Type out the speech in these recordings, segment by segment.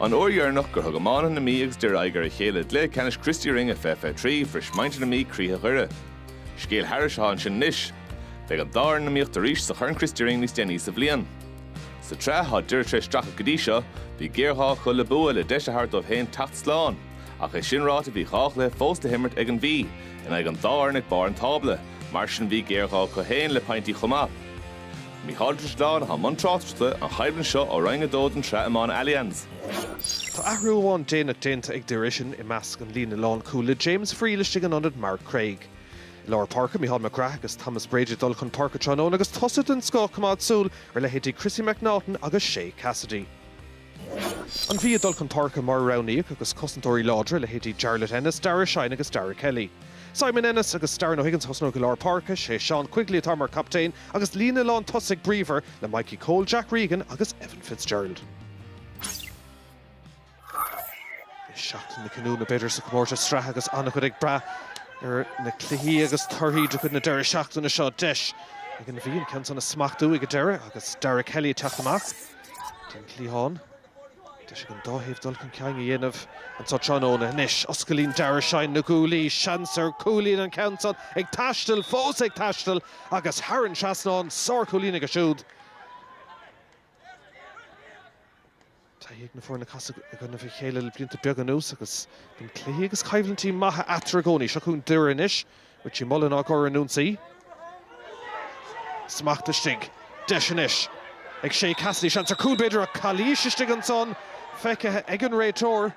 An óiarnach gur thug Iomána na Mhí agus Doire gur a chéile le ceannis Christy Ring a FF3 fris Mainte na Mhí críthe chuire. Scéal Harris an sin níos. Bheith an Doire na Meath arís sa churn Christy Ring níos déanaí sa bhliain. Sa tre há Doire tre stracha go dtí seo, bhí géarthá chun le bua le deise hart ó féin tacht sláán, ach é sin ráta bhí chách le fós de himmert ag an bhí, in ag an Doire ag bar an tábla, mar sin bhí géarthá chu héin le Phointí chumá. Mí háiltre sláán ha mantráiste an chaiblann seo ó roinne dód an Sraith Iomána Allianz. Tá ahrúháin déanana déanta ag deiresin i measc an lína lán cúla James Freelistig an anad Mark Craig. Laura Parker, Micheál McGrath agus Thomas Brady dul chun Parker Tránón agus tosaigh an scá cumáid súl ar le héadí Chrissy McNaughton agus Shay Cassidy. An Mhí dul chun Parker mar raníoch agus cosantóirí ládra le héadí Jarlath Ennis, Dara Shine agus Dara Kelly. Simon Ennis agus Darren O'Higgins hosnú go Laura Parker, sé Sean Quigley atá mar captain agus lína lán tosaigh bríomhar le Mikey Cole, Jack Regan agus Evan Fitzgerald. Seachtain na canú na beidir sa cummórta strath agus anna chud ag bra na cluichí agus tarthaí do chud na deire seachtain na seo deis. Ag an bhí an ceann sanna smachtú ag a deire agus Dara Kelly teach amach. Den cluichán. Deis ag an dóthaíomh dul chun ceang a dhéanamh an tá Tránóna níos. Oscailín Dara Shine na gúlaí, Seansar Coolín an ceann san ag taistil, fós ag taistil agus Harran Trasnán, Sár Coolín ag a siúd. Ag na fór na casa go na bhí chéile le blianta beag an ús agus bhín cluichí agus Caibhlintí maithe atragóní seo chun Doire inis, with sí mullen á gcóir an únsaí. Smachta stig, deis inis. Ag Shay Cassidy seansar cúl beidir a chalís istig an son, feicthe ag an réitóir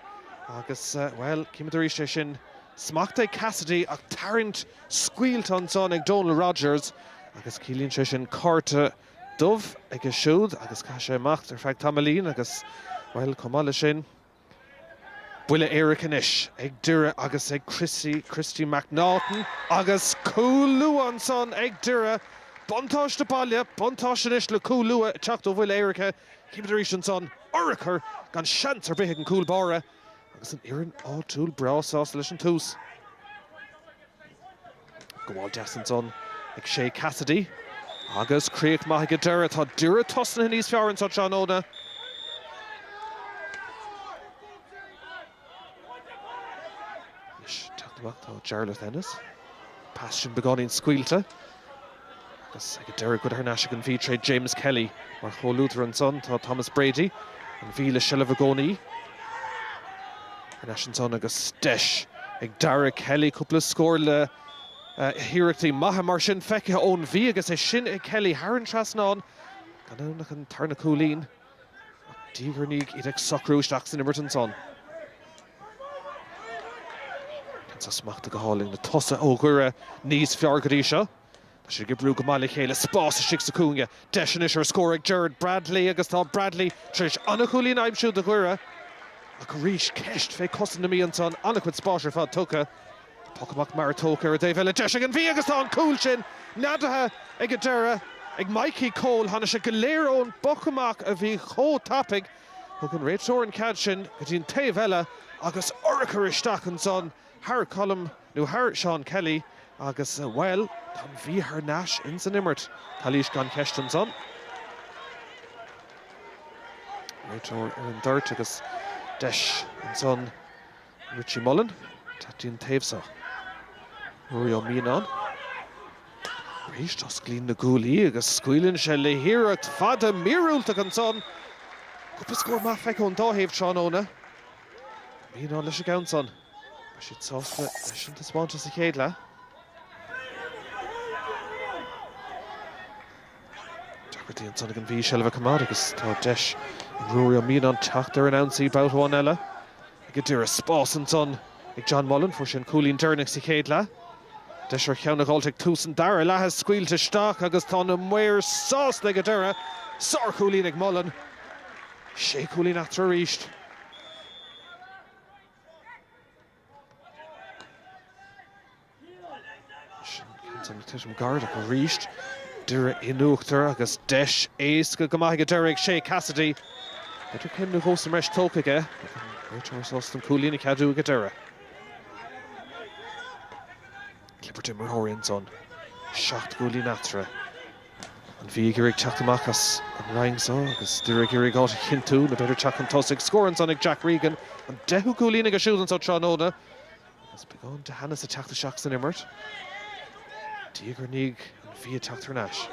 agus, well, cíimiid ar éis sin smachta ag Cassidy ach tarrant squíalt an son ag Donal Rogers agus cílíonn sé sin cárta dubh ag a siúd agus cá sé macht ar feadh tamalín agus well, cumála sin. Buile Éiric inis ag Doire agus ag Christy McNaughton agus Cool Luan son ag Doire. Bontáis de baile, bontáis inis le Cool Lua teacht ó Buile Éirice. Cíimiid ar éis an son orachar gan seans ar bith an Cool Bára agus an iarn áitiúil brásás leis an tús. Gháil deas an son ag Shay Cassidy agus Craig maithe go Doire tá Doire tosna níos fearr sa Tránóna. Tá Jarlath Ennis. Passion begáín squíalte. Agus ag Doire go ar an bhí trade James Kelly mar choulútar an son tá Thomas Brady an bhí le Sheila Vagoni. Ar son agus deis ag Dara Kelly cúpla scór le hiireachtaí maithe mar sin feicthe ón bhí agus é sin ag Kelly Harran Trasnán gan nach an tarna cúlín. Dígurníg iad ag socrúisteach san immert an son. Sa smachta go háling na tosa ó ghuire níos fearr go dtí seo. Tá sé go brú go mála chéile spás a sa cúnge. Deis inis ar scór ag Jared Bradley agus tá Bradley tris anna chulín aimsú do ghuire. A go ríis ceist fé cosan na míon son anna chud spás ar fád tucha. Pocamach mar tóca ar Dave deis ag an bhí agus tá an cúil sin. Nadathe ag a Doire ag Mikey Cole hána sé go léir ón bocamach a bhí chó tapig. Thug an réitóir an cad sin go dtíon taobh eile agus orachar isteach an son. Har Colm, nó Har Sean Kelly agus well, tá bhí haar náis in san immert. Talís gan ceist an son. Réitóir ar an dúirt agus deis an son Richie Mullen. Tá tíon taobh sa. Ruaí An Mhí an. Rís tá sglín na gúlaí agus scuilann sé le hiireacht fada míriúlta an son. Cúpla scór maith feicthe ón dóthaíomh Tránóna. Mhí an leis a gceann son. Siad sásla leis an taspáinte sa chéad le. Deagartí an son ag an bhí Sheila Vagoni agus tá deis an Ruaí An Mhí an teacht ar an ansaí báthháin eile. Ag Doire spás an son ag John Mullen fuair sin cúlín deirneach sa chéad le. Deis ar cheann gáilte ag tús an Dara lethe scuilte isteach agus tá na muir sás le go Doire. Sár cúlín ag Mullen. Sé cúlín aftar a ríist. An tuism garda go ríist. Doire inúachtar agus deis éasca go maithe go Doire ag Shay Cassidy. Idir cinn na hósa meis tócaige. Réitóir sás an cúlín ag cadú go Doire. Clipperton mar hóiríonn son. Seacht gúlín atra. An Mhí gur ag teach amachchas an rang so, agus dúra gur ag áit chinú, na beidir teach an tosig scoran son ag Jack Regan, an 10 gúlín ag a siúdan so Trádána. Agus begun de Hannes a teach the seachas an immert. Díogar níg an Mhí a teach Tarnash.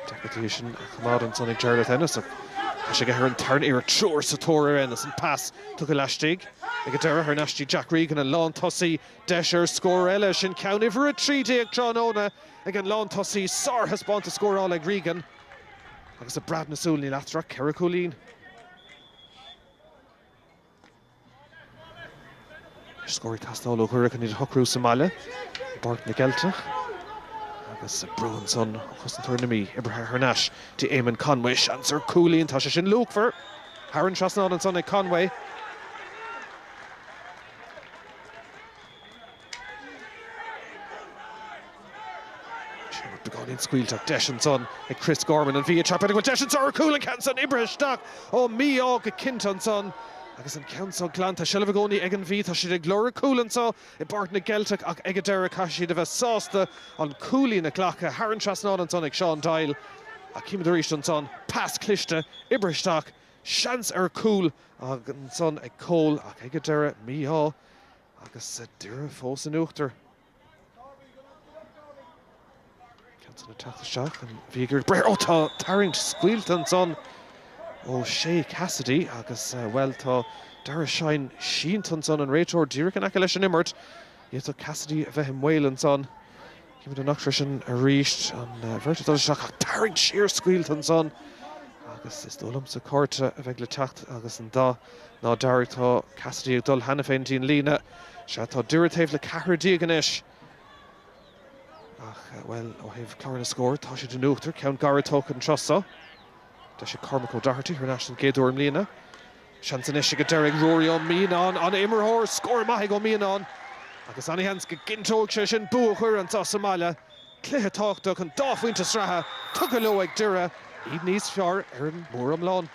Deputation a chumad an son ag Jarlath Ennis. Tá sé go ar an tarn ar a trúr sa tóir Ennis an pass tuch a leistigh. Ag a deire ar nastí Jack Regan an lán tosaí deisir scór eile sin ceann ifar a trídí ag Trádána ag an lán tosaí sár has báint a scóráil ag Regan. Agus a brad na súl ní leatra Cerra Cúlín. Scóir tastáil ó chuirc an iad thocrú Somália. Bart na Geltach. Agus Bruin son chus an tuair na Mhí Ibrahim Harnash to Eamon Conway seansar Cúlín tá sé sin lúgfar. Haran trasnáil an son ag Conway. Begáin scuilteach Deis son ag Chris Gorman an Mhí a trappa go Deis ar Cúlín cansan Ibrahim Stock ó Mhí á go Kinton son. Agus an council glanta Shelvagoni ag an Mhí tá siad ag glóra Cúlín so I Bart na Geltach ach ag a deire caiisiad a bheith sásta an Cúlín a ghlacha Haran trasnáil an son ag Sean Dial a Címadúéis an son pass cliste Ibrahim Stock seans ar Cúl ag an son ag Cole ach ag a deire Mhí á agus deire fós an uachtar. Council na teach the seach an Mhí gur breir ó tá tarint scuilt an son ó Shea Cassidy agus well tá Dara Shine Sheenton son an réiteór díreach an aice leis an immert. Iad Cassidy a bheith him Whale an son. Cíimid an nachtrisin a ríist an bhirtadal seach ach tarint siar scuilton son. Agus is dólam sa córta a bheith le teacht agus an dá ná Dara tá Cassidy ag dul hena féintí an lína. Se tá dúra taobh le cahar díaganis. Ach well ó heh cláir na scór tá sé den uachtar ceann gara tóca an trosa. Tá sé Cormac O'Doherty ar national géadúir mlíana. Seansan is go deirg Rory ó Míán an immerthór scór maithigh ó Míán. Agus anna hens go gintóg sé sin bua chuir an tá Somália. Cluiche táchtach an dáfuinte sratha tugad leo ag dúra iad níos fearr ar an mór am lán.